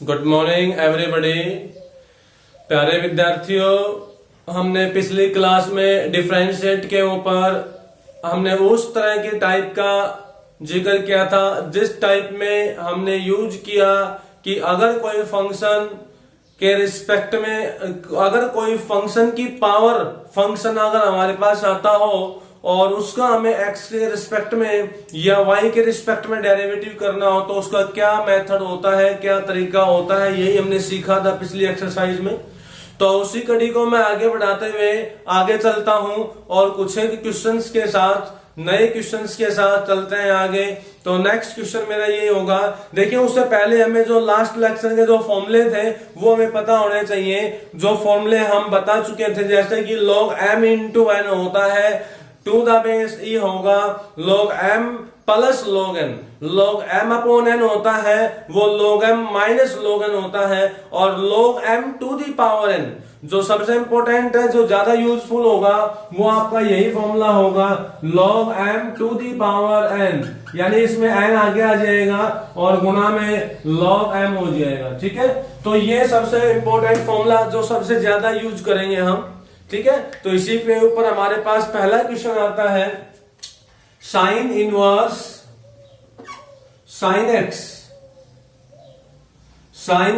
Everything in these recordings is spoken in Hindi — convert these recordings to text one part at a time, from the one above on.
Good morning everybody. प्यारे विद्यार्थियों, हमने पिछली क्लास में डिफरेंशिएट के ऊपर हमने उस तरह की टाइप का जिक्र किया था जिस टाइप में हमने यूज किया कि अगर कोई फंक्शन के रिस्पेक्ट में, अगर कोई फंक्शन की पावर फंक्शन अगर हमारे पास आता हो और उसका हमें x के रिस्पेक्ट में या y के रिस्पेक्ट में डेरिवेटिव करना हो तो उसका क्या मेथड होता है, क्या तरीका होता है, यही हमने सीखा था पिछली एक्सरसाइज में। तो उसी कड़ी को मैं आगे बढ़ाते हुए आगे चलता हूं और कुछ एक क्वेश्चंस के साथ, नए क्वेश्चंस के साथ चलते हैं आगे। तो नेक्स्ट क्वेश्चन मेरा ये होगा, देखिए उससे पहले हमें जो लास्ट लेक्चर के जो फॉर्मूले थे वो हमें पता होने चाहिए। जो फॉर्मूले हम बता चुके थे, जैसे कि log m इंटू n होता है, टू द बेस e होगा log m plus log n, log m upon n होता है वो log m minus log n होता है, और log m to the power n जो सबसे इंपॉर्टेंट है, जो ज्यादा यूजफुल होगा वो आपका यही फॉर्मूला होगा log m to the power n, यानी इसमें n आगे आ जाएगा और गुणा में log m हो जाएगा। ठीक है, तो ये सबसे इंपॉर्टेंट फॉर्मूला जो सबसे ज्यादा यूज करेंगे हम। ठीक है, तो इसी के ऊपर हमारे पास पहला क्वेश्चन आता है, sine inverse sine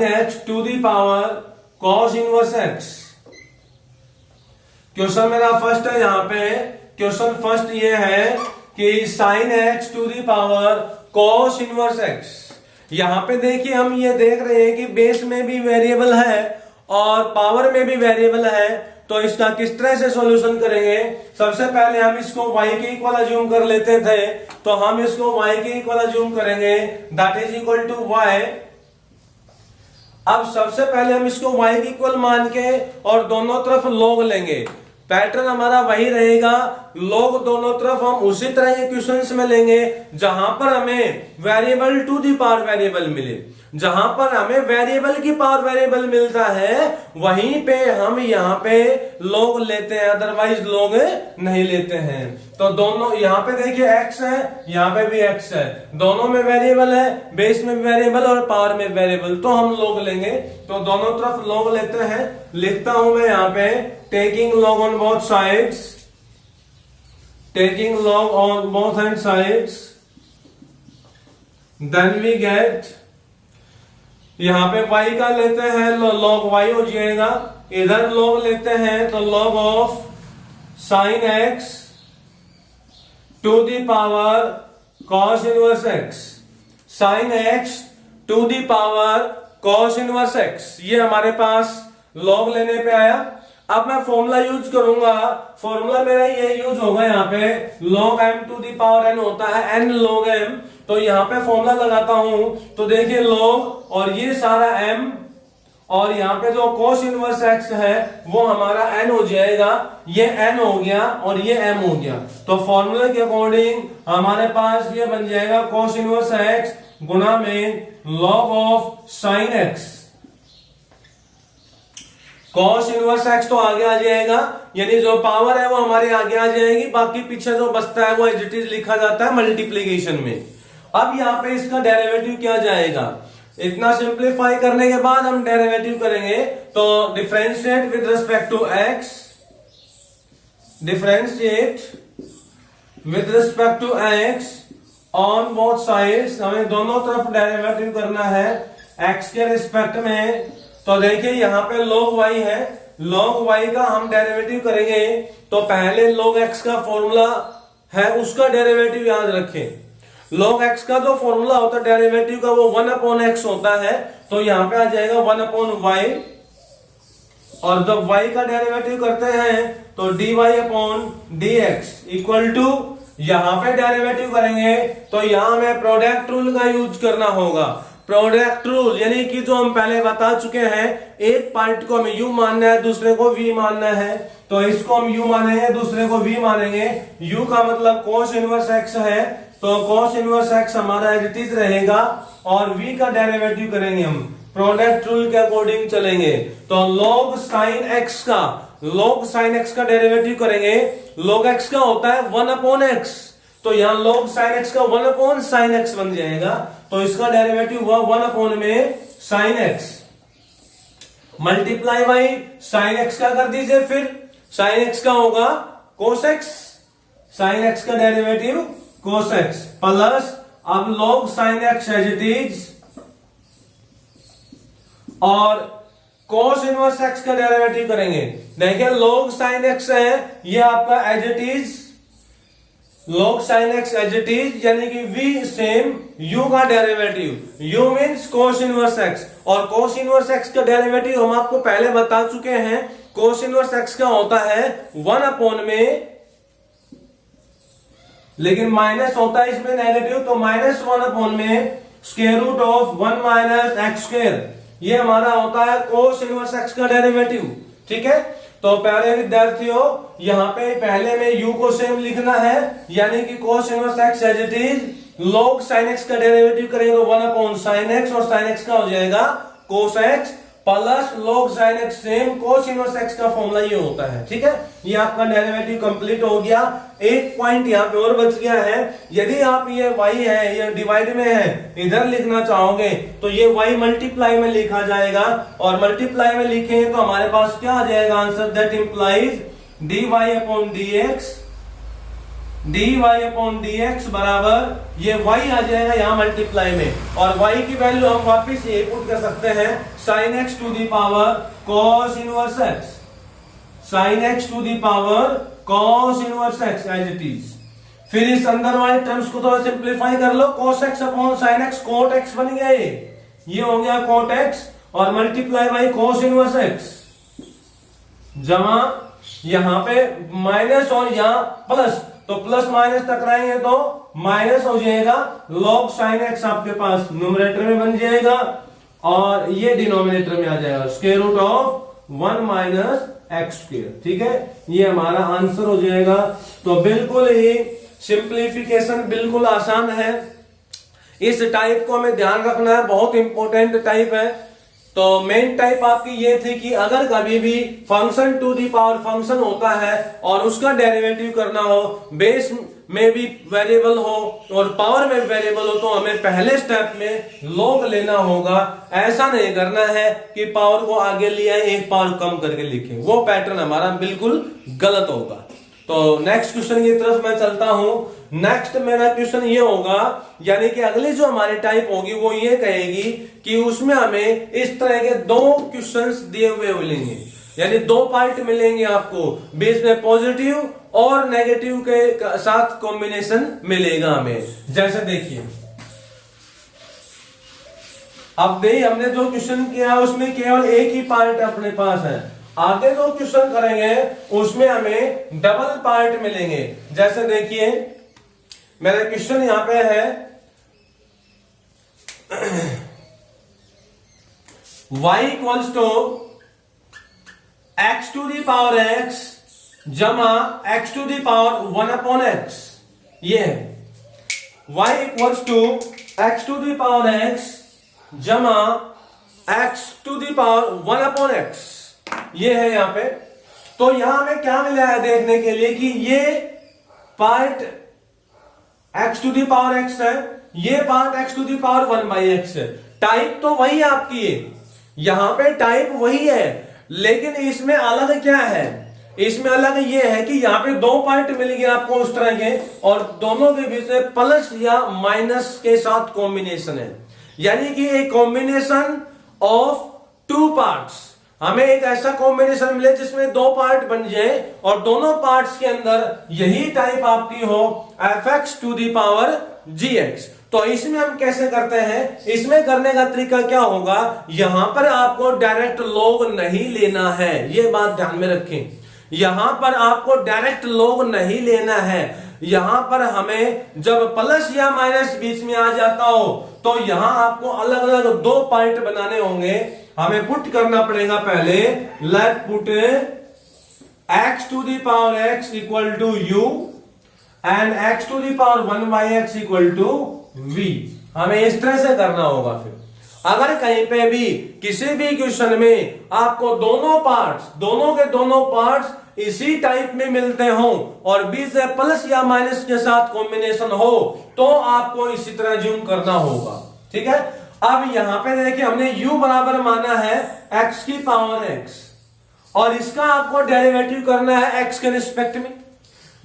x to the power cos inverse X. Question मेरा फर्स्ट है, यहां पे क्वेश्चन फर्स्ट ये है कि sine x to the power cos inverse X. यहां पे देखिए हम ये देख रहे हैं कि बेस में भी वेरिएबल है और पावर में भी वेरिएबल है, तो इसका किस तरह से सॉल्यूशन करेंगे। सबसे पहले हम इसको y के इक्वल अज्यूम कर लेते थे, तो हम इसको y के इक्वल अज्यूम करेंगे, that is equal to y। अब सबसे पहले हम इसको y के इक्वल मान के और दोनों तरफ log लेंगे। पैटर्न हमारा वही रहेगा, log दोनों तरफ हम उसी तरह के क्वेश्चंस में लेंगे जहां पर हमें variable to the power variable मिले। जहां पर हमें वेरिएबल की पावर वेरिएबल मिलता है वहीं पे हम यहाँ पे log लेते हैं, अदरवाइज log नहीं लेते हैं। तो दोनों यहाँ पे देखिए x है, यहाँ पे भी x है, दोनों में वेरिएबल है, बेस में वेरिएबल और पावर में वेरिएबल, तो हम log लेंगे। तो दोनों तरफ log लेते हैं, लिखता हूं मैं यहाँ पे taking log on both sides, taking log on both hand sides, then we get, यहां पे y का लेते हैं log y हो जाएगा, इधर log लेते हैं तो log of sine x to the power cos inverse x, sine x to the power cos inverse x, ये हमारे पास log लेने पे आया। अब मैं फॉर्मूला यूज करूंगा, फॉर्मूला मेरा ये यूज होगा, यहाँ पे log m to the power n होता है n log m, तो यहाँ पे फॉर्मूला लगाता हूं तो देखिए log और ये सारा m और यहाँ पे जो cos इनवर्स x है वो हमारा n हो जाएगा, ये n हो गया और ये m हो गया। तो फॉर्मूले के अकॉर्डिंग हमारे पास ये बन जाएगा cos इनवर्स x गुणा में log of sine x। cos inverse x तो आगे आ जाएगा, यानी जो पावर है वो हमारे आगे आ जाएगी, बाकी पीछे जो बचता है वो एज इट इज लिखा जाता है मल्टीप्लीकेशन में। अब यहाँ पे इसका डेरिवेटिव क्या जाएगा, इतना सिंप्लीफाई करने के बाद हम डेरिवेटिव करेंगे। तो differentiate with respect to x, differentiate with respect to x on both sides, हमें दोनों तरफ डेरिवेटिव करना है x के रिस्पेक्ट में। तो देखिए यहाँ पे log y है, log y का हम डेरिवेटिव करेंगे, तो पहले log x का फॉर्मूला है उसका डेरिवेटिव याद रखें। log x का जो फॉर्मूला होता है डेरिवेटिव का वो 1 अपॉन x होता है, तो यहाँ पे आ जाएगा 1 अपॉन y, और जब y का डेरिवेटिव करते हैं तो dy upon dx equal to, यहाँ पे डेरिवेटिव करेंगे तो यहाँ हमें प्रोडक्ट रूल का यूज करना होगा। प्रोडक्ट रूल यानी कि जो हम पहले बता चुके हैं, एक पार्ट को हमें u मानना है, दूसरे को v मानना है, तो इसको हम u मानेंगे, दूसरे को v मानेंगे। u का मतलब cos इनवर्स x है, तो cos इनवर्स x हमारा एज इट इज रहेगा, और v का डेरिवेटिव करेंगे हम, प्रोडक्ट रूल के अकॉर्डिंग चलेंगे। तो log साइन x का डेरिवेटिव करेंगे, log x का होता है 1 अपॉन x, तो यहाँ log sin x का 1 अपॉन sin x बन जाएगा, तो इसका डेरिवेटिव हुआ 1 अपॉन में sine X multiply by sine x का कर दीजिए, फिर साइन एक्स का होगा कोस एक्स, साइन एक्स का डेरिवेटिव कोस एक्स प्लस अब log sine x as it is और cos इनवर्स एक्स का डेरिवेटिव करेंगे। देखिए log साइन एक्स है ये आपका as it is log sine x as it is यानी कि v सेम u का derivative, u means cos inverse X, और cos इनवर्स एक्स का डेरिवेटिव हम आपको पहले बता चुके हैं। cos इनवर्स एक्स का होता है 1 अपॉन में, लेकिन माइनस होता है इसमें नेगेटिव, तो -1 अपॉन में square root of 1 minus X square, ये हमारा होता है cos इनवर्स एक्स का डेरिवेटिव। ठीक है, तो प्यारे विद्यार्थियों यहाँ पे पहले में u को सेम लिखना है, यानी कि cos inverse X as it is log sine x का डेरिवेटिव करेंगे तो 1 अपॉन साइन एक्स, और साइन एक्स का हो जाएगा cos X plus log sine X same cos inverse X का फॉर्मूला ये होता है। ठीक है, ये आपका डेरिवेटिव कंप्लीट हो गया। एक पॉइंट यहाँ पे और बच गया है, यदि आप ये y है ये डिवाइड में है इधर लिखना चाहोगे तो ये y मल्टीप्लाई में लिखा जाएगा, और मल्टीप्लाई में लिखेंगे तो हमारे पास क्या आ जाएगा answer, that implies dy upon dx, dy upon dx बराबर ये y आ जाएगा यहाँ मल्टीप्लाई में, और y की वैल्यू हम वापिस ये पुट कर सकते हैं sin x to the power cos inverse x, sin x to the power cos inverse x as it is. फिर इस अंदर वाले टर्म्स को थोड़ा सिंप्लीफाई कर लो, cos x upon sin x cot x बन गया, ये हो गया cot x और multiply by cos inverse x, जमा यहां पे माइनस और यहां प्लस, तो प्लस माइनस टकराएंगे तो माइनस हो जाएगा, log साइन एक्स आपके पास न्यूमरेटर में बन जाएगा और ये डिनोमिनेटर में आ जाएगा square root of 1 minus X square. ठीक है, ये हमारा आंसर हो जाएगा। तो बिल्कुल ही सिंप्लीफिकेशन बिल्कुल आसान है, इस टाइप को हमें ध्यान रखना है, बहुत इंपॉर्टेंट टाइप है। तो मेन टाइप आपकी ये थी कि अगर कभी भी function to the power function होता है और उसका डेरिवेटिव करना हो, बेस में भी वेरिएबल हो और पावर में वेरिएबल हो, तो हमें पहले स्टेप में लॉग लेना होगा। ऐसा नहीं करना है कि पावर को आगे लिया एक पावर कम करके लिखे, वो पैटर्न हमारा बिल्कुल गलत होगा। तो नेक्स्ट क्वेश्चन की तरफ मैं चलता हूं। नेक्स्ट मेरा क्वेश्चन ये होगा, यानी कि अगली जो हमारी टाइप होगी वो ये कहेगी कि उसमें हमें इस तरह के दो क्वेश्चंस दिए हुए मिलेंगे, यानी दो पार्ट मिलेंगे आपको, बीच में पॉजिटिव और नेगेटिव के साथ कॉम्बिनेशन मिलेगा हमें। जैसे देखिए अब भी हमने जो क्वेश्चन किया उसमें केवल एक ही पार्ट अपने पास है, आगे जो क्वेश्चन करेंगे उसमें हमें डबल पार्ट मिलेंगे। जैसे देखिए मेरा क्वेश्चन यहां पे है y equals to x to the power x जमा x to the power 1 upon x, ये है y equals to x to the power x जमा x to the power 1 upon x, ये है यहां पे। तो यहां हमें क्या मिला है देखने के लिए कि ये part x to the power x है, ये part x to the power 1 by x है। टाइप तो वही आपकी है, यहां पे टाइप वही है, लेकिन इसमें अलग क्या है, इसमें अलग ये है कि यहां पे दो पार्ट मिल गए आपको उस तरह के, और दोनों के बीच में प्लस या माइनस के साथ कॉम्बिनेशन है, यानी कि एक कॉम्बिनेशन ऑफ टू पार्ट्स। हमें एक ऐसा कॉम्बिनेशन मिले जिसमें दो पार्ट बन जाए और दोनों पार्ट्स के अंदर यही टाइप आपकी हो fx to the power gx। तो इसमें हम कैसे करते हैं, इसमें करने का तरीका क्या होगा, यहां पर आपको डायरेक्ट लॉग नहीं लेना है, ये बात ध्यान में रखें, यहां पर आपको डायरेक्ट लॉग नहीं लेना है। यहां पर हमें जब प्लस या माइनस बीच में आ जाता हो तो यहां आपको अलग अलग दो पार्ट बनाने होंगे। हमें पुट करना पड़ेगा पहले, let put x to the power x equal to u and x to the power 1 by x equal to v। हमें इस तरह से करना होगा। फिर अगर कहीं पे भी किसी भी क्वेश्चन में आपको दोनों के दोनों पार्ट्स इसी टाइप में मिलते हो और बीच से प्लस या माइनस के साथ कॉम्बिनेशन हो, तो आपको इसी तरह जूम करना होगा। ठीक है, अब यहां पे देखिए हमने u बराबर माना है x की पावर x और इसका आपको डेरिवेटिव करना है x के रिस्पेक्ट में।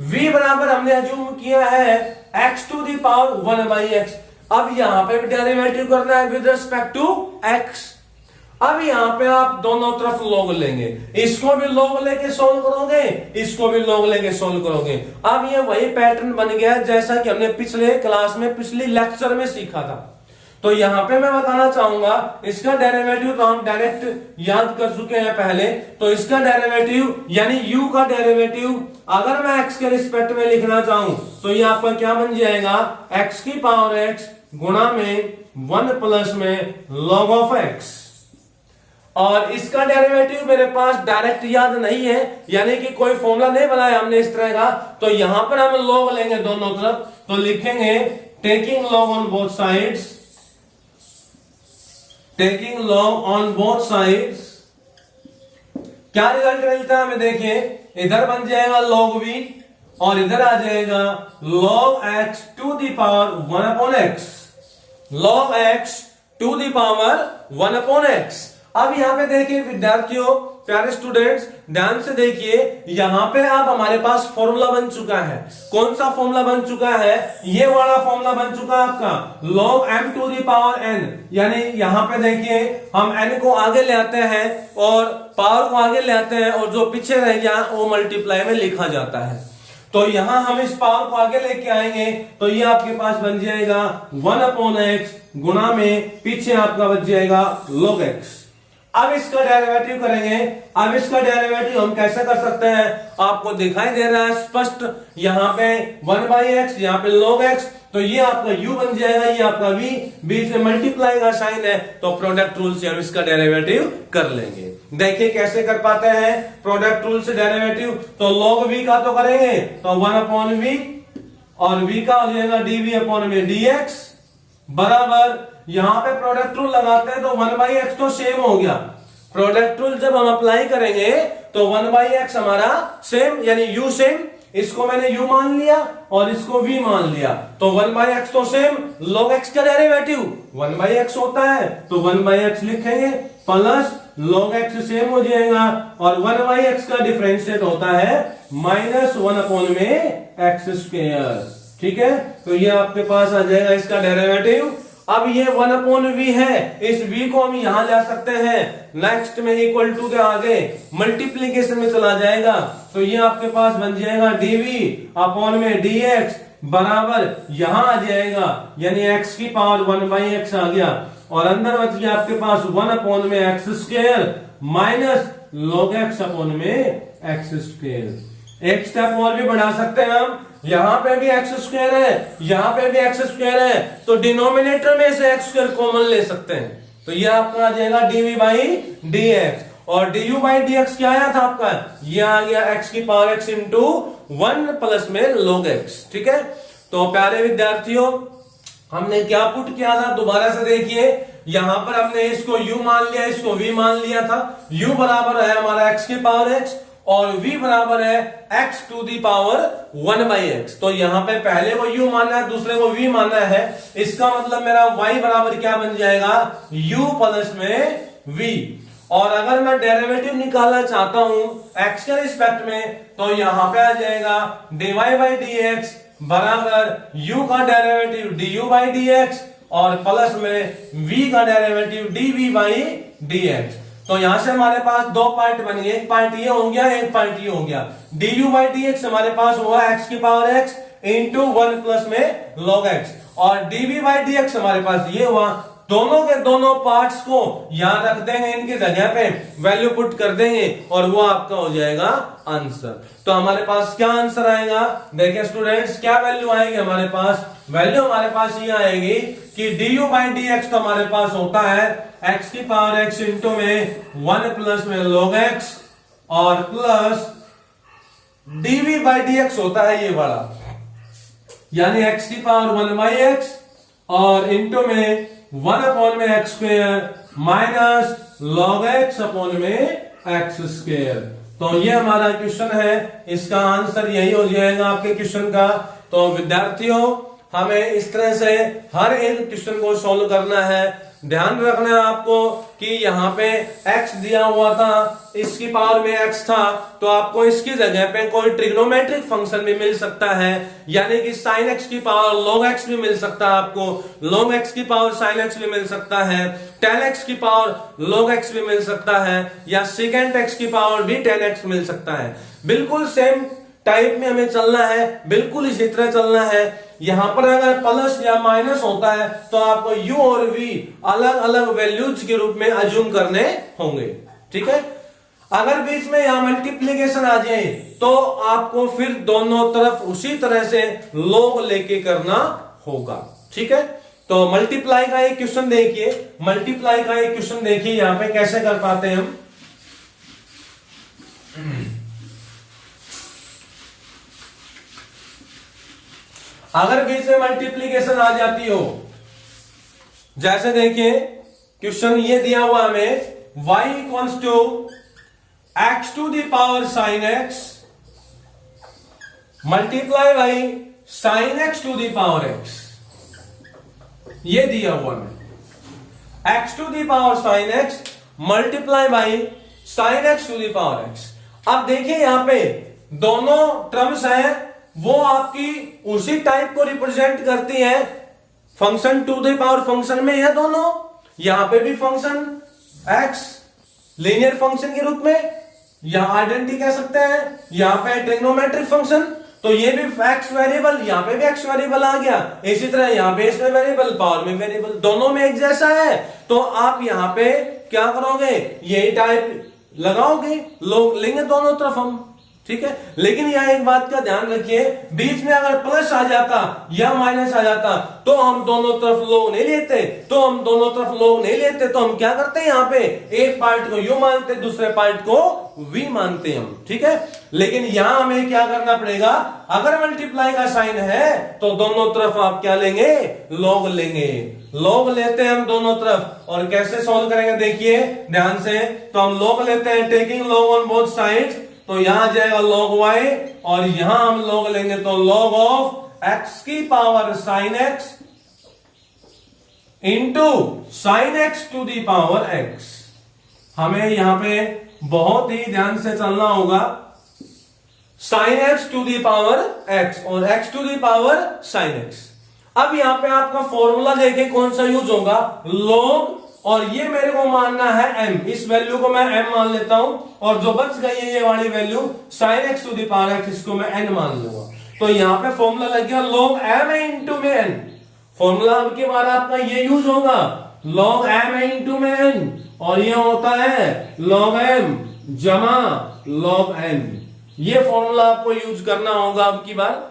v बराबर हमने अज्यूम किया है x to the power 1 by x। अब यहां पे भी डेरिवेटिव करना है विद रिस्पेक्ट टू x। अब यहां पे आप दोनों तरफ लॉग लेंगे, इसको भी लॉग लेके सोल्व करोगे, इसको भी लॉग लेके सोल्व करोगे। अब ये वही पैटर्न बन गया जैसा कि हमने पिछले क्लास में पिछली लेक्चर में सीखा था। तो यहां पे मैं बताना चाहूंगा इसका डेरिवेटिव तो हम डायरेक्ट याद कर चुके हैं पहले। तो इसका डेरिवेटिव यानी u का डेरिवेटिव अगर मैं x के रिस्पेक्ट में लिखना चाहूं तो ये आपका क्या बन जाएगा, x की पावर x गुणा में 1 प्लस में log ऑफ x। और इसका डेरिवेटिव मेरे पास डायरेक्ट याद नहीं है, यानी कि कोई फॉर्मूला नहीं बनाया हमने इस तरह का। तो यहां पर हम log लेंगे दोनों तरफ, तो लिखेंगे taking log on both sides, taking log on both sides. क्या रिजल्ट मिलता है हमें देखिए, इधर बन जाएगा log v और इधर आ जाएगा log x to the power 1 upon x, log x to the power 1 upon x। अब यहां पे देखिए विद्यार्थियों, प्यारे स्टूडेंट्स, ध्यान से देखिए, यहां पे अब हमारे पास फॉर्मूला बन चुका है। कौन सा फॉर्मूला बन चुका है, ये वाला फॉर्मूला बन चुका है आपका log m to the power n। यानी यहां पे देखिए हम n को आगे ले आते हैं और पावर को आगे ले आते हैं और जो पीछे रह गया वो मल्टीप्लाई में लिखा जाता है। तो यहां हम इस पावर को आगे लेके आएंगे तो ये आपके पास बन जाएगा 1 अपॉन x गुणा में पीछे आपका बच जाएगा log x। अब इसका डेरिवेटिव करेंगे। अब इसका डेरिवेटिव हम कैसे कर सकते हैं, आपको दिखाई दे रहा है स्पष्ट, यहाँ पे 1 बाई एक्स, यहाँ पे log x। तो ये आपका u बन जाएगा, ये आपका v, बीच में मल्टीप्लाई का साइन है, तो प्रोडक्ट रूल से हम इसका डेरिवेटिव कर लेंगे। देखिए कैसे कर पाते हैं प्रोडक्ट रूल से डेरिवेटिव। तो log v का तो करेंगे तो 1 अपॉन v और v का हो जाएगा dv अपॉन में dx बराबर, यहां पे प्रोडक्ट रूल लगाते हैं तो 1 बाई एक्स तो सेम हो गया। प्रोडक्ट रूल जब हम अप्लाई करेंगे तो 1 बाई एक्स हमारा सेम, यानी u सेम, इसको मैंने u मान लिया और इसको v मान लिया, तो 1 बाई एक्स तो सेम, log x का डेरिवेटिव 1 बाई एक्स होता है तो 1 बाई एक्स लिखेंगे प्लस log x सेम हो जाएगा और 1 बाई एक्स का डिफरेंशिएट होता है -1 अपॉन में एक्स स्क्वायर। ठीक है, तो ये आपके पास आ जाएगा इसका डेरिवेटिव। अब ये 1 अपॉन v है, इस v को हम यहां ले सकते हैं, नेक्स्ट में इक्वल टू के आगे मल्टीप्लीकेशन में चला जाएगा, तो ये आपके पास बन जाएगा dv अपॉन में dx बराबर, यहां आ जाएगा यानी x की पावर 1 बाई एक्स आ गया और अंदर बच गया आपके पास 1 अपॉन में x square minus log x upon में एक्स स्क्वायर। एक स्टेप और भी बढ़ा सकते हैं हम, यहां पे भी एक्स स्क्वायर है, यहां पे भी एक्स स्क्वायर है, तो डिनोमिनेटर में से एक्स स्क्वायर कॉमन ले सकते हैं, तो ये आपका आ जाएगा dv बाई dx और du बाई dx क्या आया था आपका, ये आ गया x की पावर x इंटू 1 प्लस में log x। ठीक है, तो प्यारे विद्यार्थियों हमने क्या पुट किया था, दोबारा से देखिए, यहां पर हमने इसको u मान लिया, इसको v मान लिया था। u बराबर है हमारा x की पावर x और v बराबर है x to the power 1 by x. तो यहां पे पहले को u मानना है, दूसरे को v मानना है, इसका मतलब मेरा y बराबर क्या बन जाएगा, u प्लस में v। और अगर मैं डेरिवेटिव निकालना चाहता हूं x के रिस्पेक्ट में तो यहां पे आ जाएगा dy बाई dx बराबर u का डेरिवेटिव du बाई dx और प्लस में v का डेरिवेटिव dv बाई dx। तो यहां से हमारे पास दो पार्ट बन गए, एक पार्ट ये हो गया, एक पार्ट ये हो गया। du बाई dx हमारे पास हुआ x की पावर x इंटू 1 प्लस में log x और dv बाई dx हमारे पास ये हुआ। दोनों के दोनों पार्ट्स को यहां रख देंगे, इनकी जगह पे वैल्यू पुट कर देंगे और वो आपका हो जाएगा आंसर। तो हमारे पास क्या आंसर आएगा, देखिए स्टूडेंट्स क्या वैल्यू आएगी हमारे पास, वैल्यू हमारे पास ये आएगी कि du बाई dx तो हमारे पास होता है x की पावर x इंटू में 1 प्लस में log x और प्लस dv बाई dx होता है ये वाला, यानी x की पावर 1 बाई x और इंटू में 1 अपॉन में x square minus log x upon में एक्स स्क्वायर। तो ये हमारा क्वेश्चन है, इसका आंसर यही हो जाएगा आपके क्वेश्चन का। तो विद्यार्थियों हमें इस तरह से हर एक क्वेश्चन को सॉल्व करना है। ध्यान रखना है आपको कि यहाँ पे x दिया हुआ था, इसकी पावर में x था, तो आपको इसकी जगह पे कोई ट्रिग्नोमेट्रिक फंक्शन भी मिल सकता है, यानी कि sin x की पावर log x भी मिल सकता है आपको, log x की पावर sin x भी मिल सकता है, tan x की पावर log x भी मिल सकता है, या secant x की पावर भी tan x मिल सकता है। बिल्कुल सेम टाइप में हमें चलना है, बिल्कुल इसी तरह चलना है। यहां पर अगर प्लस या माइनस होता है तो आपको u और v अलग अलग वैल्यूज के रूप में अज्यूम करने होंगे, ठीक है। अगर बीच में यहां मल्टीप्लीकेशन आ जाए तो आपको फिर दोनों तरफ उसी तरह से log लेके करना होगा, ठीक है। तो मल्टीप्लाई का एक क्वेश्चन देखिए, मल्टीप्लाई का एक क्वेश्चन देखिए यहां पे कैसे कर पाते हैं हम। अगर बीच में मल्टीप्लीकेशन आ जाती हो, जैसे देखिए क्वेश्चन ये दिया हुआ हमें y equals to x to the power sin x multiply by sin x to the power x, ये दिया हुआ हमें x to the power sin x multiply by sin x to the power x। अब देखिए यहां पे दोनों टर्म्स हैं, वो आपकी उसी टाइप को रिप्रेजेंट करती है, function to the power function में है दोनों। यहां पे भी फंक्शन x लीनियर फंक्शन के रूप में, यहां आइडेंटिटी कह सकते हैं, यहां पे ट्रिग्नोमेट्रिक फंक्शन, तो ये भी x वेरिएबल, यहां पे भी x वेरिएबल आ गया, इसी तरह यहां पे इसमें वेरिएबल, पावर में वेरिएबल, दोनों में एक जैसा है। तो आप यहां पे क्या करोगे, यही टाइप लगाओगे, लोग लेंगे दोनों तरफ हम, ठीक है। लेकिन यहां एक बात का ध्यान रखिए, बीच में अगर प्लस आ जाता या माइनस आ जाता तो हम दोनों तरफ लोग नहीं लेते, तो हम क्या करते हैं, यहां पे एक पार्ट को यू मानते, दूसरे पार्ट को वी मानते हम, ठीक है। लेकिन यहां हमें क्या करना पड़ेगा, अगर मल्टीप्लाई का साइन है तो दोनों तरफ आप क्या लेंगे, लॉग लेंगे, लॉग लेते हैं हम दोनों तरफ। और कैसे सॉल्व करेंगे देखिए ध्यान से, तो हम लॉग लेते हैं, taking log on both sides, तो यहां जाएगा log y और यहां हम log लेंगे तो log ऑफ x की power sin x into sin x to the power x। हमें यहां पे बहुत ही ध्यान से चलना होगा, sin x to the power x और x to the power sin x। अब यहां पे आपका फॉर्मूला देखें कौन सा यूज होगा, log, और ये मेरे को मानना है m, इस वैल्यू को मैं m मान लेता हूं, और जो बच गई है ये वाली value sin x to the power x, इसको मैं n मान लूंगा। तो यहां पे फॉर्मूला लग गया log m इंटू में n। फॉर्मूला अब के बाद आपका ये यूज होगा log m इंटू में n, और ये होता है log m जमा log n। ये फॉर्मूला आपको यूज करना होगा अब की बार।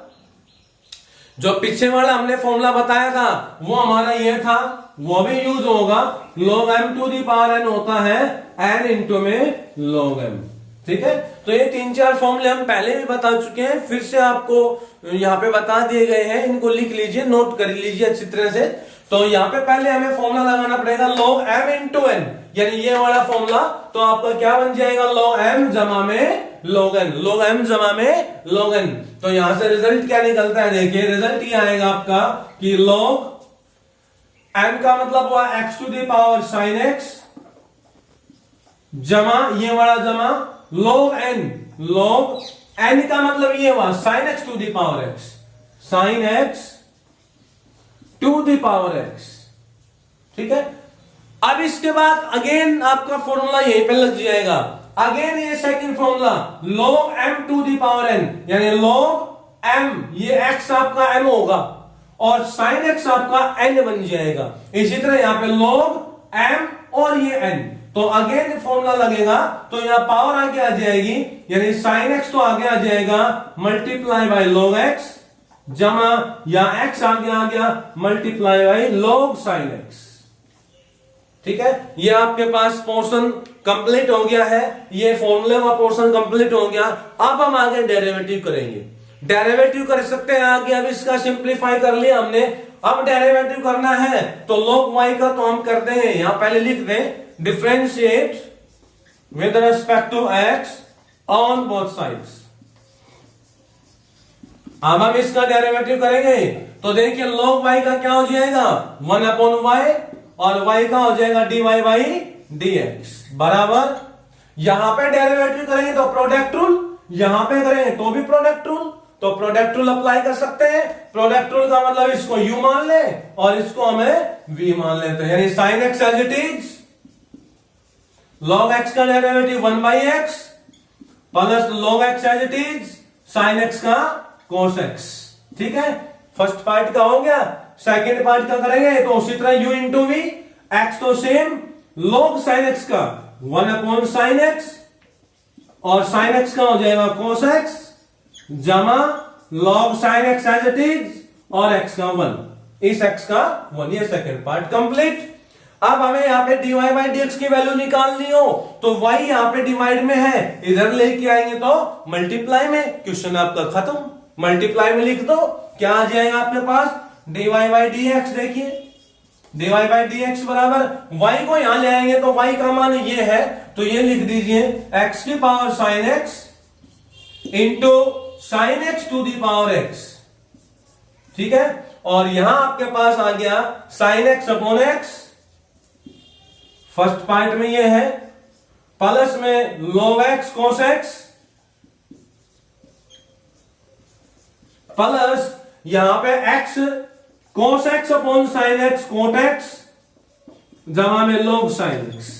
जो पीछे वाला हमने फॉर्मूला बताया था वो हमारा ये था, वो भी यूज होगा, log m to the power n होता है n इंटू में log m, ठीक है। तो ये 3-4 फॉर्मूले हम पहले भी बता चुके हैं, फिर से आपको यहाँ पे बता दिए गए हैं, इनको लिख लीजिए, नोट कर लीजिए अच्छी तरह से। तो यहाँ पे पहले हमें फॉर्मूला लगाना पड़ेगा log m इंटू n, यानी ये वाला फॉर्मूला, तो आपका क्या बन जाएगा log m जमा में log n, log m जमा में log n। तो यहां से रिजल्ट क्या निकलता है, देखिए रिजल्ट ये आएगा आपका कि log m का मतलब हुआ x to the power sin x जमा ये वाला जमा log n, log n का मतलब ये हुआ sin x to the power x, sin x to the power x, ठीक है। अब इसके बाद अगेन आपका फॉर्मूला यहीं पे लग जाएगा, अगेन ये second formula log m to the power n, यानी log m, ये x आपका m होगा और sin x आपका n बन जाएगा। इसी तरह यहां पे log m और ये n, तो अगेन फॉर्मूला लगेगा, तो यहां पावर आगे आ जाएगी, यानी sin x तो आगे आ जाएगा मल्टीप्लाई बाय log x जमा या x आगे आ गया multiply by log sin x, ठीक है। ये आपके पास पोर्शन कंप्लीट हो गया है, ये फॉर्मूले का पोर्शन कंप्लीट हो गया। अब हम आगे डेरिवेटिव करेंगे, डेरिवेटिव कर सकते हैं आगे। अब इसका सिंप्लीफाई कर लिया हमने, अब डेरिवेटिव करना है तो log y का तो हम करते हैं, यहां पहले लिख दें differentiate with respect to x on both sides. अब हम इसका डेरिवेटिव करेंगे तो देखिए log y का क्या हो जाएगा 1/y और y का हो जाएगा dy बाई dx बराबर, यहां पे डेरिवेटिव करेंगे तो प्रोडक्ट रूल, यहां पे करेंगे तो भी प्रोडक्ट रूल, तो प्रोडक्ट रूल अप्लाई कर सकते हैं। प्रोडक्ट रूल का मतलब इसको u मान ले और इसको हमें v मान लेते हैं, यानी sine x as it is, log x का derivative 1 by x plus log x as it is sine x का कोस एक्स। ठीक है, फर्स्ट पार्ट का हो गया। सेकेंड पार्ट का करेंगे तो उसी तरह u इंटू वी, एक्स तो सेम, लॉग साइन एक्स का 1 अपॉन साइन एक्स और साइन एक्स का हो जाएगा कोस एक्स जमा log sine x as it is और एक्स का 1, इस एक्स का 1, ये सेकेंड पार्ट कंप्लीट। अब हमें यहाँ पे dy बाई dx की वैल्यू निकालनी हो तो y यहाँ पे डिवाइड में है, इधर लेके आएंगे तो मल्टीप्लाई में, क्वेश्चन आपका खत्म। मल्टीप्लाई में लिख दो, क्या आ जाएगा आपके पास dy बाई dx, देखिए dy बाई dx बराबर y को यहां ले आएंगे तो y का मान ये है तो ये लिख दीजिए x की power sine x into sine x to the power x। ठीक है, और यहां आपके पास आ गया sine x upon x, first part में ये है, प्लस में log x cos x plus यहां पे x cos x upon sine x cot x जमा में log साइन x।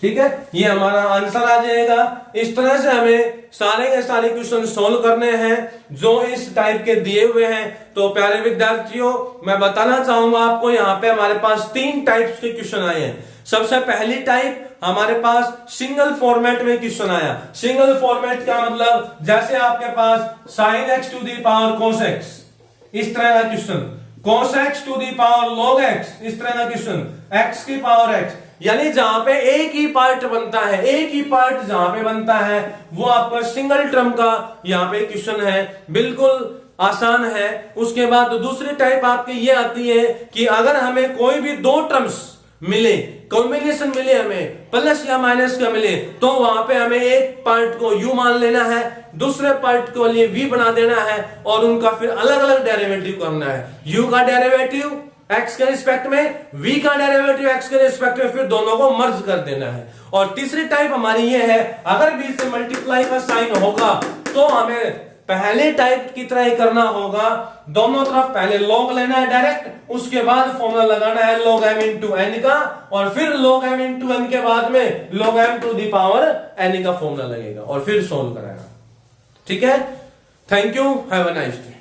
ठीक है, ये हमारा आंसर आ जाएगा। इस तरह से हमें सारे के सारे क्वेश्चन सोल्व करने हैं जो इस टाइप के दिए हुए हैं। तो प्यारे विद्यार्थियों, मैं बताना चाहूंगा आपको, यहाँ पे हमारे पास 3 टाइप्स के क्वेश्चन आए हैं। सबसे पहली टाइप हमारे पास सिंगल फॉर्मेट में क्वेश्चन आया। सिंगल फॉर्मेट का मतलब जैसे आपके पास sine x to the power cos x, इस तरह का question, cos x to the power log x, इस तरह का क्वेश्चन, एक्स की पावर एक्स, यानी जहां पे एक ही पार्ट बनता है, एक ही पार्ट जहां पे बनता है वो आपका सिंगल टर्म का यहाँ पे क्वेश्चन है, बिल्कुल आसान है। उसके बाद दूसरी टाइप आपकी ये आती है कि अगर हमें कोई भी 2 टर्म्स मिले, कॉम्बिनेशन मिले, हमें प्लस या माइनस का मिले, तो वहां पे हमें एक पार्ट को u मान लेना है, दूसरे पार्ट को लिए v बना देना है और उनका फिर अलग अलग डेरिवेटिव करना है। u का डेरिवेटिव x के रिस्पेक्ट में, v का डेरिवेटिव x के रिस्पेक्ट में, फिर दोनों को मर्ज कर देना है। और तीसरी टाइप हमारी ये है, अगर v से मल्टीप्लाई का साइन होगा तो हमें पहले टाइप की तरह ही करना होगा, दोनों तरफ पहले log लेना है डायरेक्ट, उसके बाद फॉर्मूला लगाना है log m इंटू n का, और फिर log m इंटू n के बाद में log m to the power n का फॉर्मूला लगेगा और फिर सोल्व कराएगा। ठीक है, thank you, have a nice day.